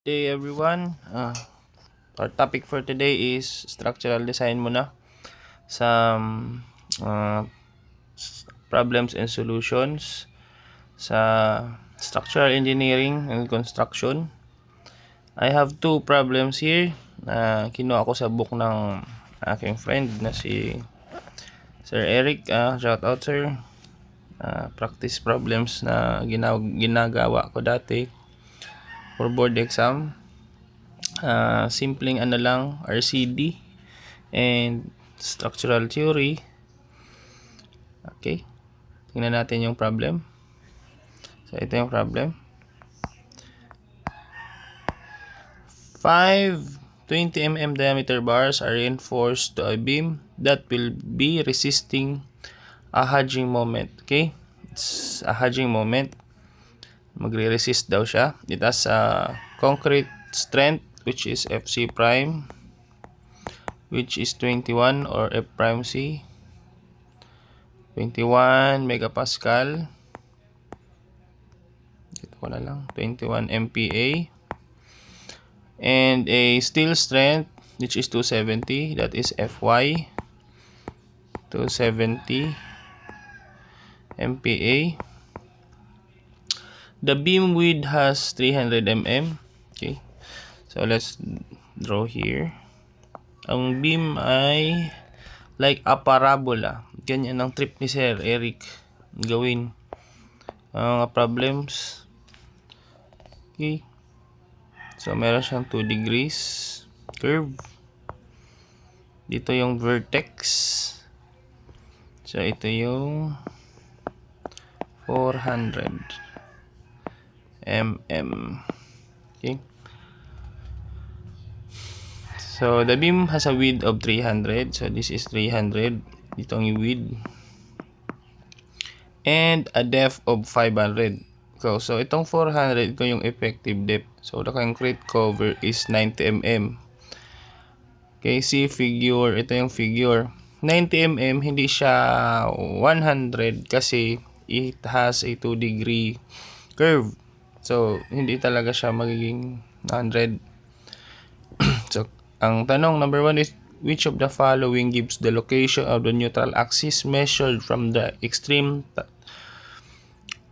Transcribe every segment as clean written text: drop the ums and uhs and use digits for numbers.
Hey everyone, our topic for today is structural design muna. Some problems and solutions sa structural engineering and construction. I have two problems here na kinuha ko sa book ng aking friend na si Sir Eric. Shout out sir. Practice problems na ginagawa ko dati for board exam. Simpleng ano lang, RCD and structural theory. Okay, tingnan natin yung problem. So ito yung problem. 5 20 mm diameter bars are reinforced to a beam that will be resisting a hedging moment. Okay, it's a hedging moment. Magre-resist daw siya. It has a concrete strength which is FC prime, which is 21, or F prime C 21 megapascal. Ito ko na lang, 21 MPa, and a steel strength which is 270, that is Fy 270 MPa. The beam width has 300 mm. Okay, so let's draw here. Ang beam ay like a parabola. Ganyan ang trip ni Sir Eric gawin. Mga problems. Okay, so meron siyang 2 degrees curve. Dito yung vertex. So ito yung 400 mm. Okay, so the beam has a width of 300. So this is 300. Dito ang width. And a depth of 500. So itong 400 ko yung effective depth. So the concrete cover is 90 mm. Okay, see figure. Ito yung figure. 90 mm, hindi siya 100 kasi it has a 2 degree curve. So hindi talaga siya magiging 100. So ang tanong number 1 is, which of the following gives the location of the neutral axis measured from the extreme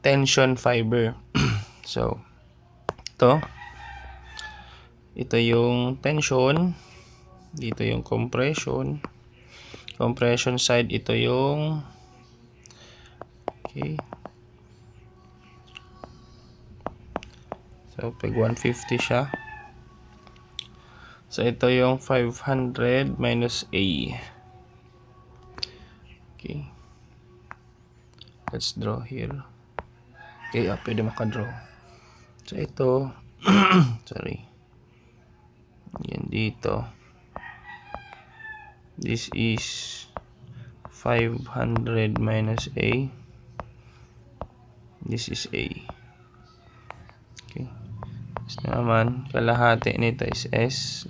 tension fiber? So ito yung tension, dito yung compression side, ito yung okay. So pag 150 siya, so ito yung 500 minus A. Okay, let's draw here. Okay, pwede makadraw. So ito sorry, yan dito, this is 500 minus A, this is A. Okay, so naman kalahati nito is S.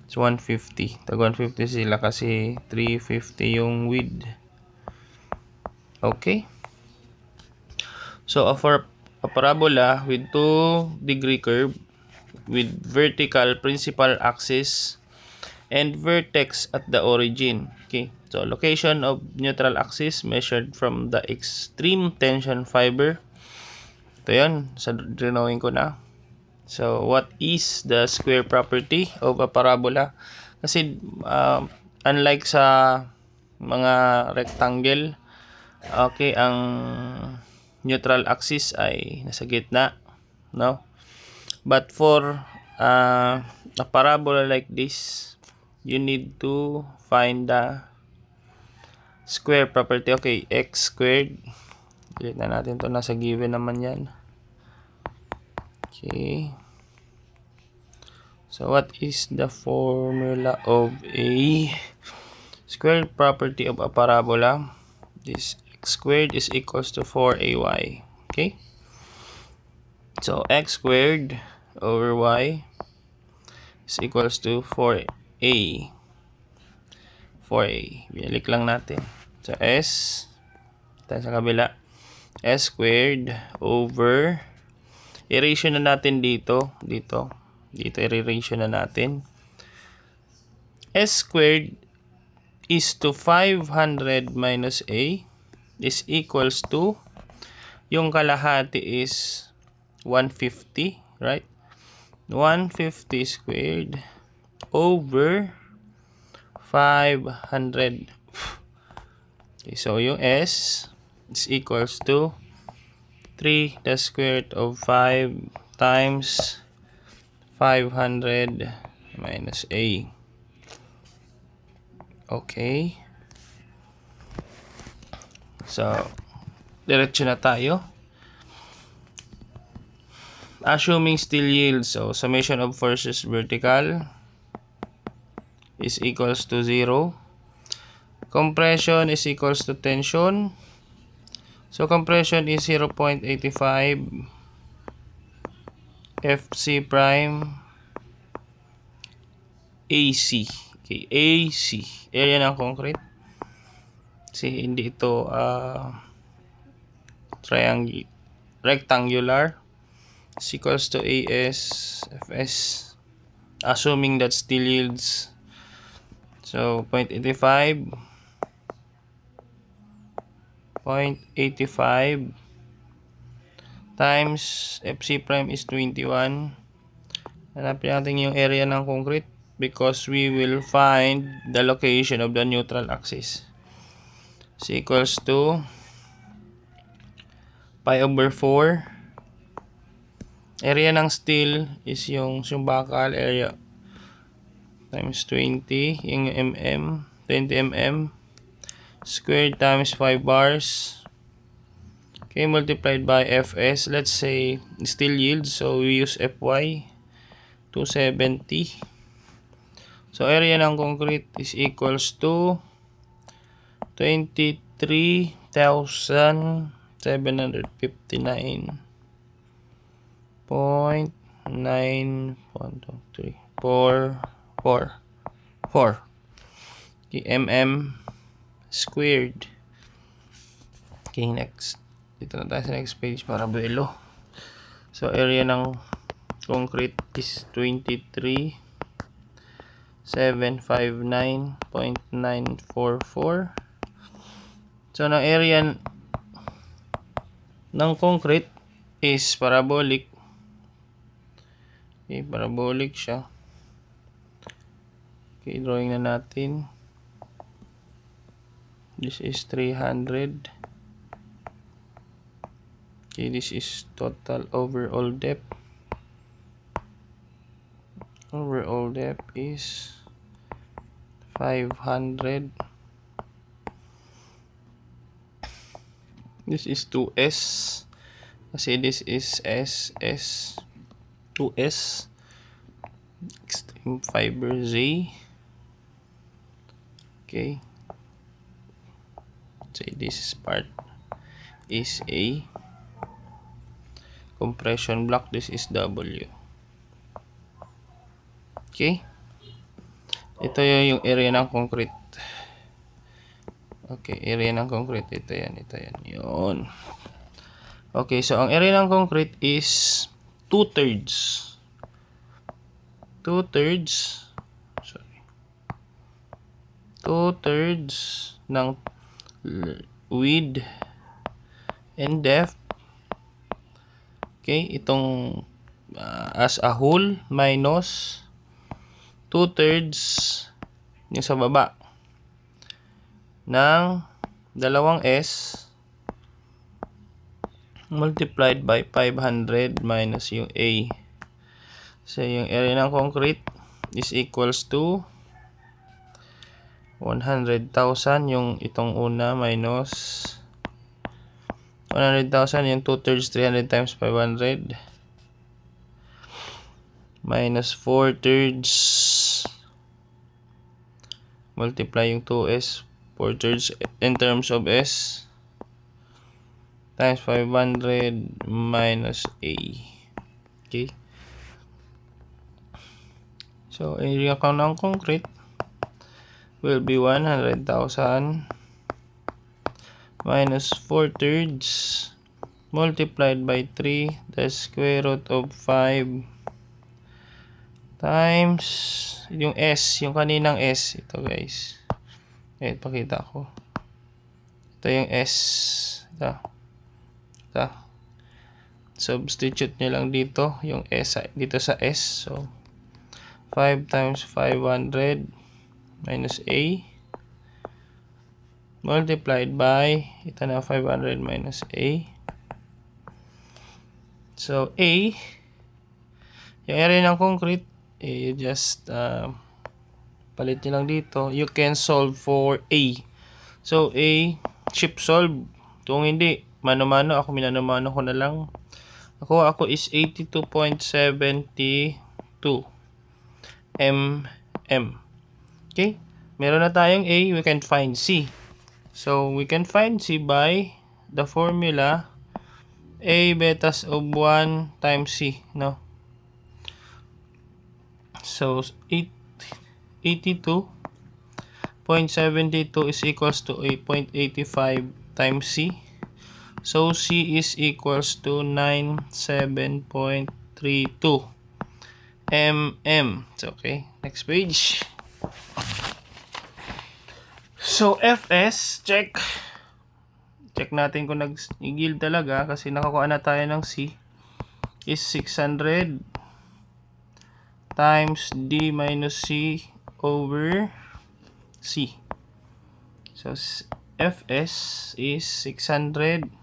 It's 150. Tag 150 sila kasi 350 yung width. Okay, so for a parabola with 2 degree curve with vertical principal axis and vertex at the origin. Okay, so location of neutral axis measured from the extreme tension fiber. Ito yun, sa drawing ko na. So what is the square property of a parabola? Kasi unlike sa mga rectangle, okay, ang neutral axis ay nasa gitna, no? But for a parabola like this, you need to find the square property. Okay, x squared. Delete na natin to, nasa given naman yan. Okay, so what is the formula of a square property of a parabola? This x squared is equals to 4ay. Okay, so x squared over y is equals to 4a. Binalik lang natin. So s tayo sa kabila, s squared over I-ratio na natin dito. Dito i-ratio na natin. S squared is to 500 minus A is equals to, yung kalahati is 150, right? 150 squared over 500. Okay, so yung S is equals to 3 the square root of 5 times 500 minus A. Okay. So, diretso na tayo. Assuming still yields, so summation of forces vertical is equals to 0. Compression is equals to tension. So compression is 0.85 FC prime AC. Okay, AC. Area ng concrete. Kasi hindi ito rectangular. Is equals to AS FS. Assuming that still yields. So 0.85 times FC prime is 21. Hanapin natin yung area ng concrete because we will find the location of the neutral axis. Is equals to pi over 4. Area ng steel is yung bakal area times 20, yung mm, 20 mm squared times 5 bars. Okay, multiplied by Fs. Let's say steel yield, so we use Fy 270. So area ng concrete is equals to 23,759.944 mm squared. Okay, next. Dito na tayo sa next page para buelo. So area ng concrete is 23,759.944. So ang area ng concrete is parabolic. Okay, parabolic siya. Okay, drawing na natin. This is 300. Okay, this is total overall depth. Overall depth is 500. This is 2S. Kasi this is SS. 2S. Extreme fiber Z. Okay. Say this part is A. Compression block, this is W. Okay. Ito yung area ng concrete. Okay, area ng concrete. Ito yan. Yun. Okay, so ang area ng concrete is 2/3. 2/3. Sorry. 2/3 ng width and depth. Okay, itong as a whole minus 2/3 yung sa baba ng 2S multiplied by 500 minus yung A. So yung area ng concrete is equals to 100,000 yung itong una minus 100,000 yung 2/3 300 times 500 minus 4/3 multiply yung 2S 4/3 in terms of S times 500 minus A. Okay, so area ko ng concrete will be 100,000 minus 4/3 multiplied by 3, the square root of 5 times yung s, yung kaninang s. Ito guys. Okay, pakita ko. Ito yung s. Ito. Substitute nyo lang dito yung s dito sa s. So 5 times 500 minus a multiplied by ito na 500 minus a. So a, yung area ng concrete, you just palit nyo lang dito. You can solve for a. So a, shift solve. Kung hindi, mano-mano, ako minano-mano ko na lang. Ako is 82.72 mm. Okay? Meron na tayong A, we can find C. So, we can find C by the formula A betas of 1 times C, no? So, 82.72 is equals to 8.85 times C. So, C is equals to 97.32 mm. So, okay. Next page. So, Fs, check. Check natin kung nag-yield talaga kasi nakakuha na tayo ng C is 600 times D minus C over C. So, Fs is 600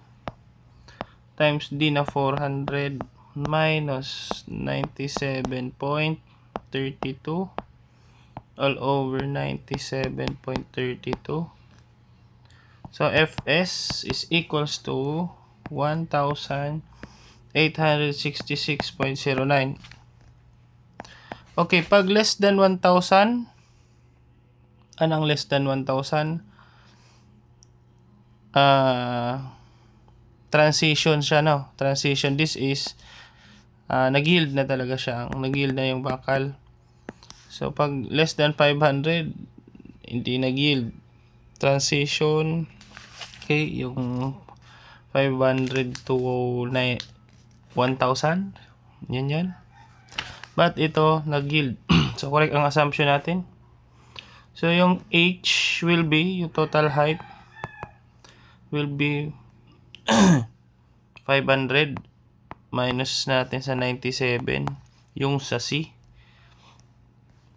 times D na 400 minus 97.32 all over 97.32. So Fs is equals to 1,866.09. Okay, pag less than 1,000, anong less than 1,000? Transition siya, no? Transition. This is nag-yield na talaga siya. Nag-yield na yung bakal. So, pag less than 500, hindi nag-yield. Transition. Okay, yung 500 to 1,000. Yan. But ito, nag-yield. So, correct ang assumption natin. So, yung H will be, yung total height will be 500 minus natin sa 97 yung sa C.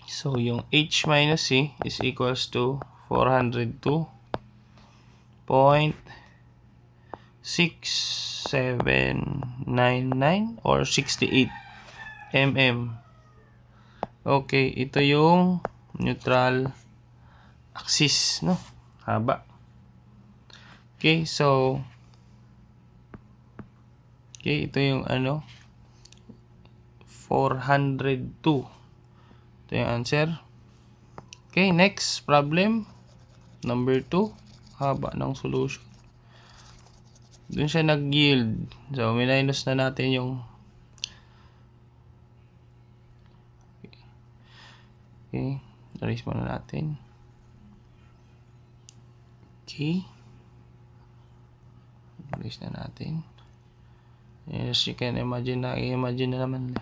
So yung H minus C is equals to 402.6799 or 68 mm. Okay, ito yung neutral axis, no? Haba. Okay, so okay, ito yung 402. Ito yung answer. Okay, next problem. Number 2. Haba ng solution. Doon siya nag-yield. So, minus na natin yung okay, erase muna natin. Okay. Erase na natin. Yes, you can imagine na. I-imagine na naman.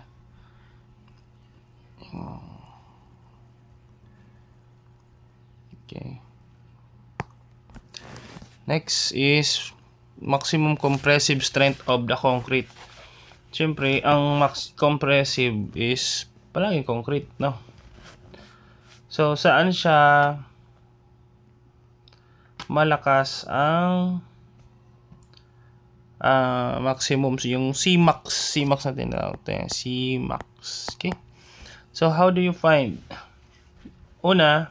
Okay. Next is maximum compressive strength of the concrete. Siyempre, ang max compressive is palagi concrete, no? So, saan siya malakas ang maximum? Yung Cmax natin na ito yung Cmax. Okay? So, how do you find? Una,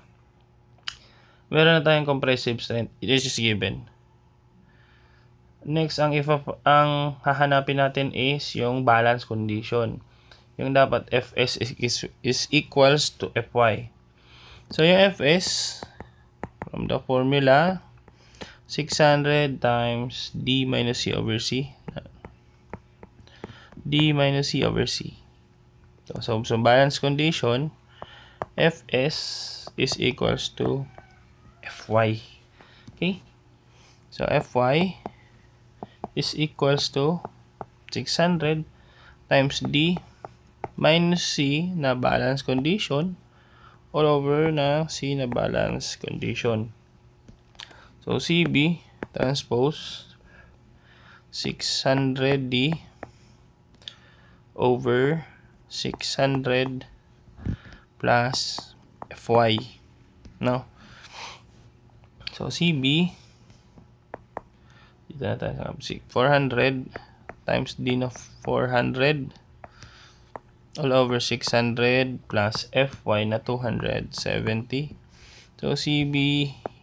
meron na tayong compressive strength. It is given. Next, ang hahanapin natin is yung balance condition. Yung dapat Fs is equals to Fy. So, yung Fs, from the formula, 600 times D minus C over C. D minus C over C. So balance condition, Fs is equals to Fy. Okay? So, Fy is equals to 600 times D minus C na balance condition all over na C na balance condition. So CB transpose 600D over 600 plus Fy, no? So CB, dito na tayo sa 400 times D na 400 all over 600 plus Fy na 270. So CB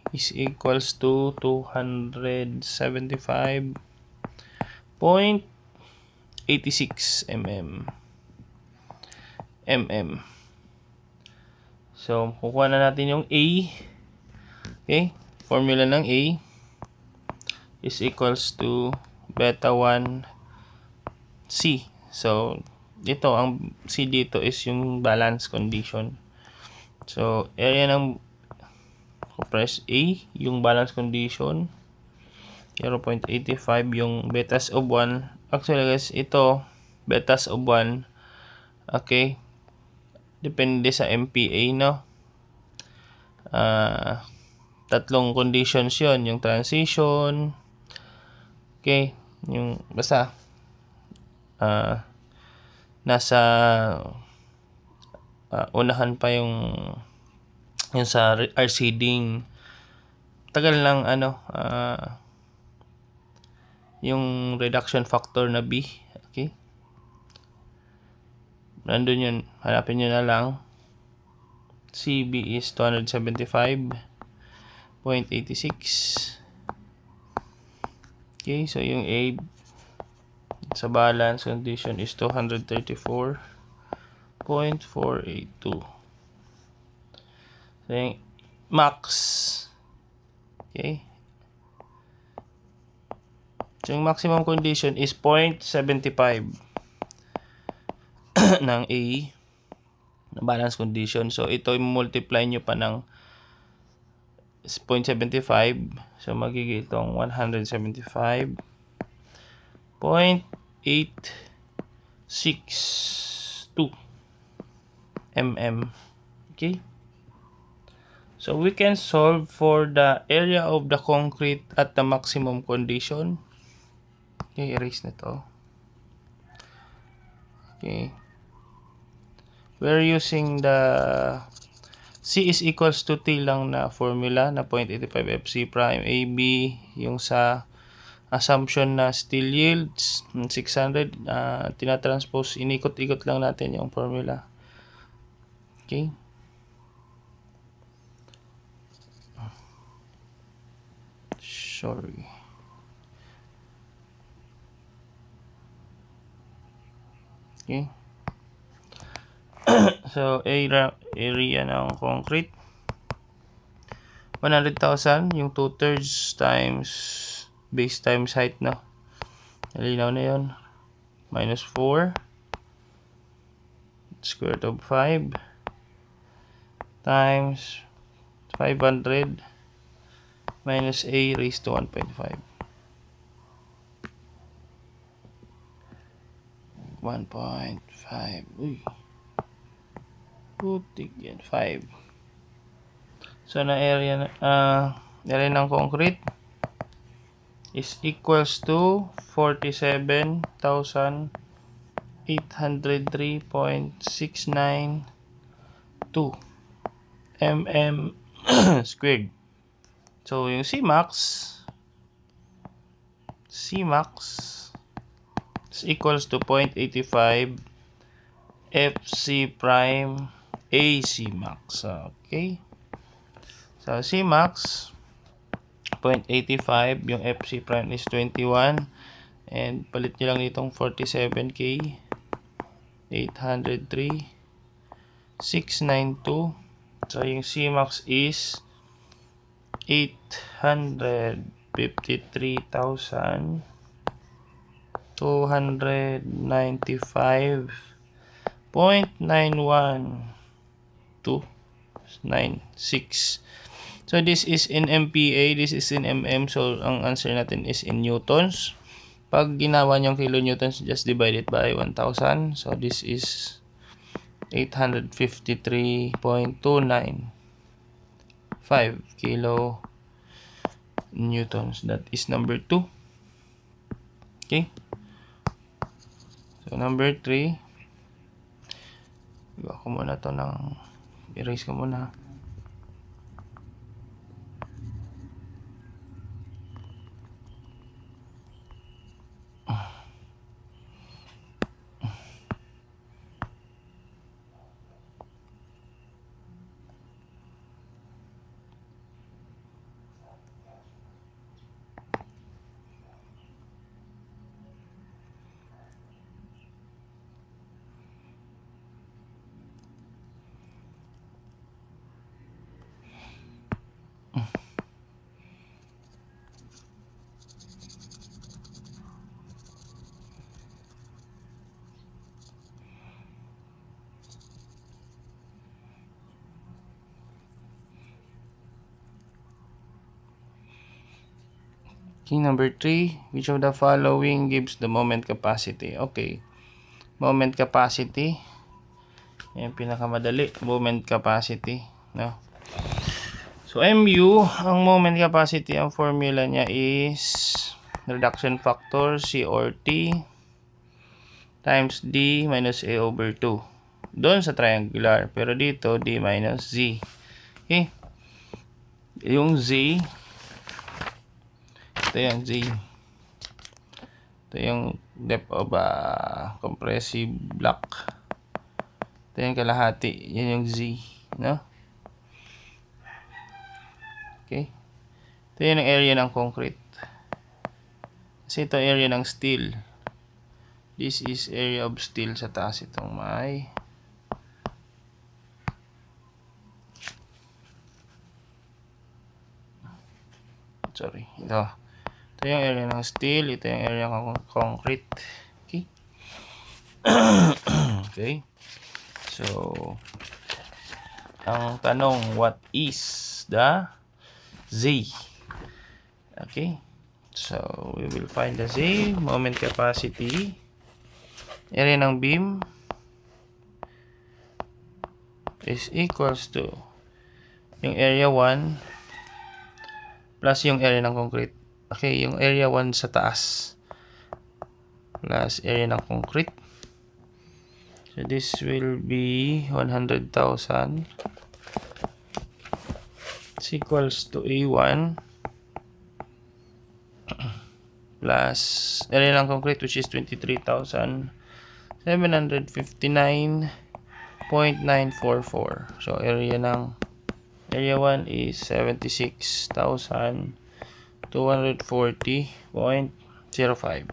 is equals to 275.86 mm. So kukuha na natin yung A. Okay, formula ng A is equals to beta 1 C. So dito, ang C dito is yung balance condition. So area ng compress A, yung balance condition 0.85, yung betas of 1. Actually guys, ito betas of 1, okay, depende sa MPA, no? Tatlong conditions yon, yung transition, okay, yung basta nasa unahan pa yung sa RCDing, tagal lang yung reduction factor na B, okay, nandun yun, hanapin nyo na lang. CB is 275.86. Okay, so yung A sa balance condition is 234.482. So yung max, okay, so yung maximum condition is 0.75 ng A na balance condition. So ito i-multiply nyo pa ng 0.75, so magiging itong 175.862 mm. Okay, so we can solve for the area of the concrete at the maximum condition. Okay, erase na to. Okay, we're using the C is equals to T lang na formula na 0.85 FC prime AB, yung sa assumption na steel yields 600, tinatranspose, inikot-ikot lang natin yung formula. Okay, sorry. Okay, so area ng concrete 100,000, yung 2/3 times base times height, no? Nalinaw na yun. Minus 4 square root of 5 times 500 minus A raised to 1.5. 1.5. Uy, putik yan. 5. So na area ng concrete is equals to 47,803.692 mm squared. So yung Cmax is equals to 0.85 FC prime AC max. Okay, so Cmax 0.85, yung FC prime is 21, and palit nyo lang itong 47K 803,692. So yung Cmax is 853,295.91296. So this is in MPa, this is in mm, so ang answer natin is in newtons. Pag ginawa niyong kilonewtons, just divide it by 1,000. So, this is 853.295 kilonewtons. That is number 2. Okay. So, number 3. Iba ko muna to ng erase ko muna. Okay, number 3. Which of the following gives the moment capacity? Okay. Moment capacity. Yan, pinakamadali. Moment capacity. No? So, MU, ang moment capacity, ang formula niya is reduction factor, C or T, times D minus A over 2. Doon sa triangular. Pero dito, D minus Z. Okay. Yung Z, ito yung Z. Ito yung depth of compressive block. Ito yung kalahati. Yan yung Z. No? Okay. Ito yung area ng concrete. Kasi ito area ng steel. This is area of steel sa taas. Itong may ito yung area ng steel, ito yung area ng concrete. Okay. Okay. So, ang tanong, what is the Z? Okay. So, we will find the Z, moment capacity, area ng beam is equals to yung area 1 plus yung area ng concrete. Okay, yung area 1 sa taas plus area ng concrete. So, this will be 100,000 is equals to A1 plus area ng concrete, which is 23,759.944. So, area 1 is 76,240.05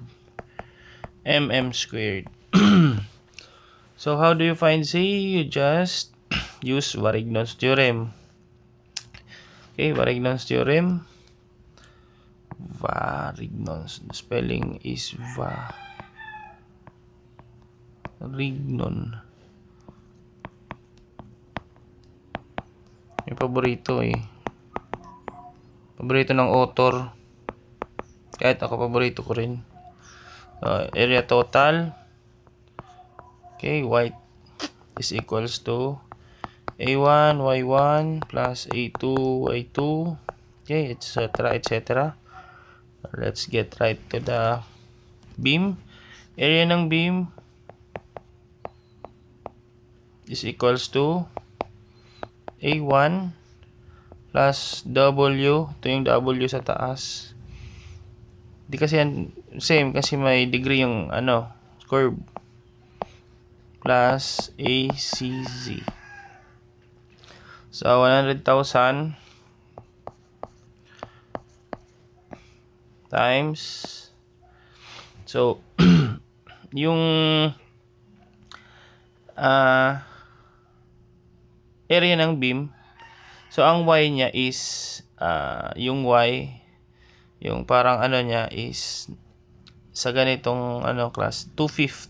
mm squared. So, how do you find Z? You just use Varignon's theorem. Okay, Varignon's theorem. Varignon's, the spelling is Varignon. Yung paborito paborito ng author, kahit ako paborito ko rin. Area total, okay, white is equals to A1 Y1 plus A2 Y2, okay, etc. etc. Let's get right to the beam. Area ng beam is equals to A1 plus W. Ito yung W sa taas. Di kasi yan same, kasi may degree yung curve, plus ACZ. So 100,000 times, so yung area ng beam, so ang Y niya is yung Y, yung parang niya is sa ganitong class, 2/5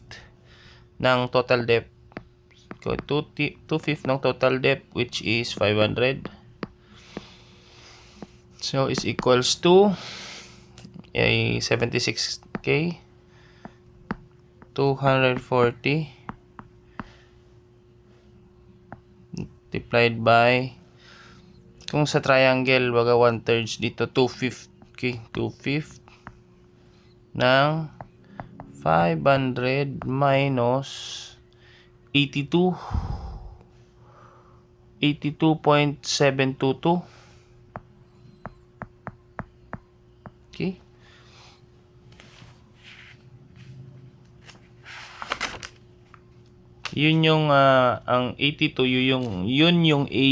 ng total depth. 2/5 ng total depth, which is 500. So is equals to 76 Okay. 240 multiplied by, kung sa triangle, baga 1/3 dito, 2/5. Okay, 2/5 ng 500 minus 82. 82.722. Okay. Yun yung ang 82, yun yung A.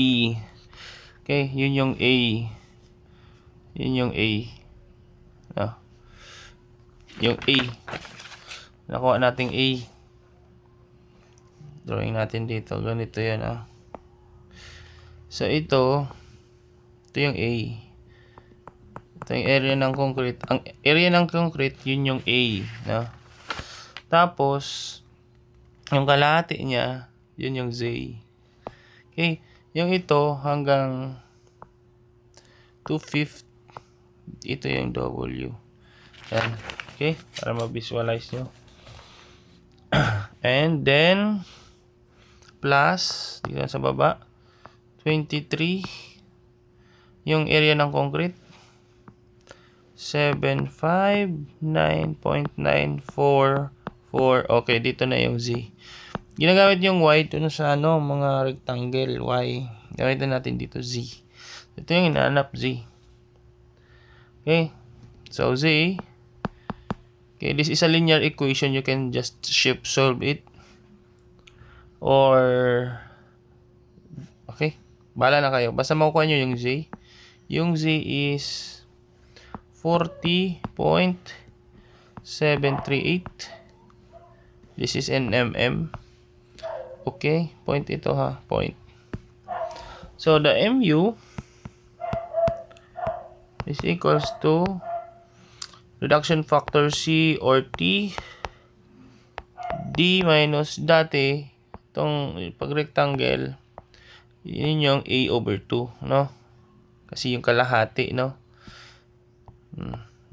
Okay, yun yung A. Yun yung A. No. Yung A. Nakuha nating A. Drawing natin dito. Ganito yan, So, ito yung A. Ito yung area ng concrete. Ang area ng concrete, yun yung A. No? Tapos, yung kalahati niya, yun yung Z. Okay. Yung ito, hanggang 2/5, ito yung W. Yan. Okay. Para ma-visualize nyo. And then, plus, dito sa baba, 23, yung area ng concrete, 759.944. Okay, dito na yung Z. Ginagamit yung Y dun sa mga rectangle Y. Gamitin natin dito Z. Ito yung hinahanap, Z. Okay. So Z. Okay, this is a linear equation. You can just shift solve it. Or okay, bahala na kayo. Basta makukuha nyo yung Z. Yung Z is 40.738. This is in mm. Okay, point ito point. So the mu is equals to reduction factor C or T D minus, dati itong pag rectangle, yun yung A over 2, no? Kasi yung kalahati, no?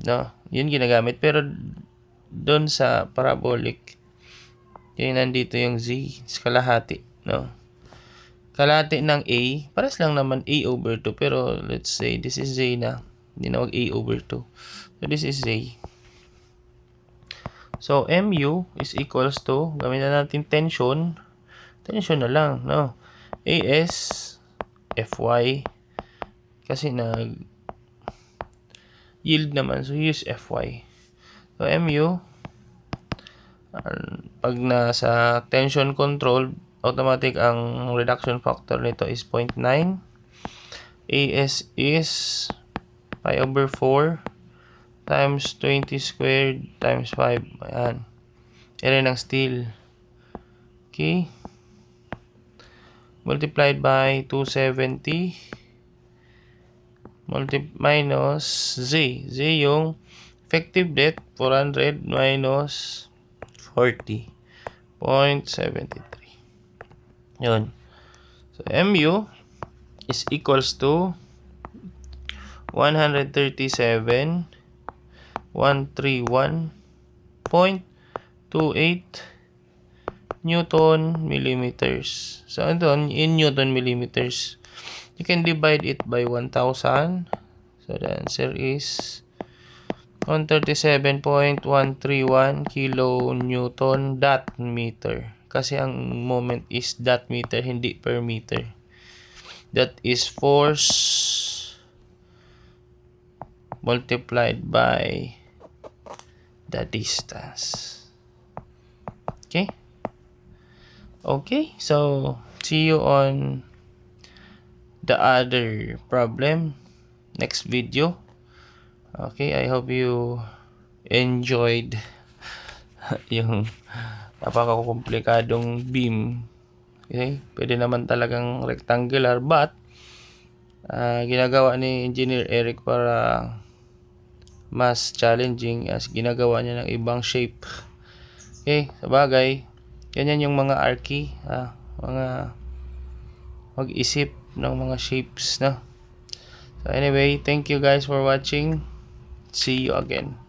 No, yun ginagamit. Pero doon sa parabolic, yun nandito yung Z, kalahati, no? Kalahati ng A, pares lang naman A over 2, pero let's say this is Z na, hindi na wag A over 2. So this is Z. So mu is equals to, gamitin natin tension na lang, no? AS Fy, kasi nag yield naman, so use Fy. So mu, pag nasa tension control, automatic ang reduction factor nito is 0.9. AS is pi over 4 times 20 squared times 5. Ayan. Area ng steel. Okay. Multiplied by 270. Minus Z. Z yung effective depth, 400 minus 40.73. Yun. So, mu is equals to 137.131.28 Newton millimeters. So, ito, in Newton millimeters. You can divide it by 1,000. So, the answer is 137.131 kilonewton dot meter. Kasi ang moment is dot meter, hindi per meter. That is force multiplied by the distance. Okay? Okay, so see you on the other problem next video. Okay, I hope you enjoyed yung napaka-komplikadong beam. Okay, pwede naman talagang rectangular, but ginagawa ni Engineer Eric para mas challenging as ginagawa niya ng ibang shape. Okay, sabagay, ganyan yung mga archi, mga mag-isip ng mga shapes, no? So anyway, thank you guys for watching. See you again.